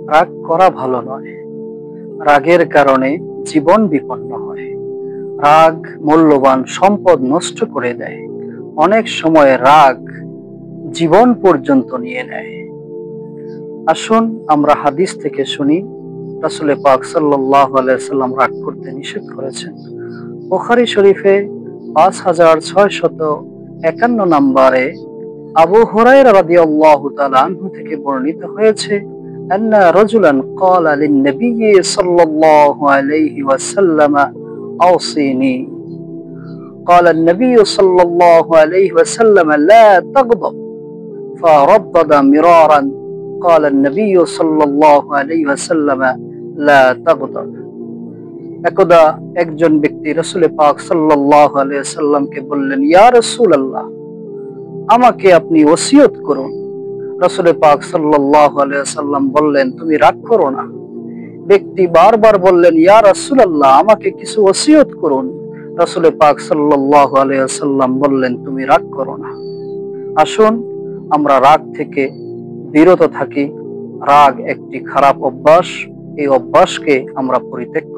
রাগ করা ভালো নয়। রাগের কারণে জীবন বিপন্ন হয়। রাগ মূল্যবান সম্পদ নষ্ট করে দেয়। অনেক সময় রাগ জীবন পর্যন্ত নিয়ে নেয়। আসুন আমরা হাদিস থেকে শুনি, রাসূল পাক সাল্লাল্লাহু আলাইহি ওয়াসাল্লাম রাগ করতে নিষেধ করেছেন। বুখারী শরীফে 5651 নম্বরে আবু হুরায়রা রাদিয়াল্লাহু তাআলা আনহু থেকে বর্ণিত হয়েছে, আন্না রাজুলান ক্বালা লিন-নবী সাল্লাল্লাহু আলাইহি ওয়াসাল্লাম আওসিনি। قال النبي صلى الله عليه وسلم لا تغضب فردد مرارا قال النبي صلى الله عليه وسلم لا تغضب। একদা একজন ব্যক্তি রাসূল পাক সাল্লাল্লাহু আলাইহি ওয়াসাল্লামকে বললেন, ইয়া রাসূলুল্লাহ, আমাকে আপনি ওসিয়ত করুন। রাসূল পাক সাল্লাল্লাহু আলাইহি ওয়াসাল্লাম বললেন, তুমি রাগ করো না। ব্যক্তি বারবার বললেন, ইয়া রাসূলুল্লাহ, আমাকে কিছু ওসিয়ত করুন। রাসূল পাক সাল্লাল্লাহু আলাইহি ওয়াসাল্লাম বললেন, তুমি রাগ করো না। আসুন আমরা রাগ থেকে বিরত থাকি। রাগ একটি খারাপ অভ্যাস, এই অভ্যাসকে আমরা পরিত্যাগ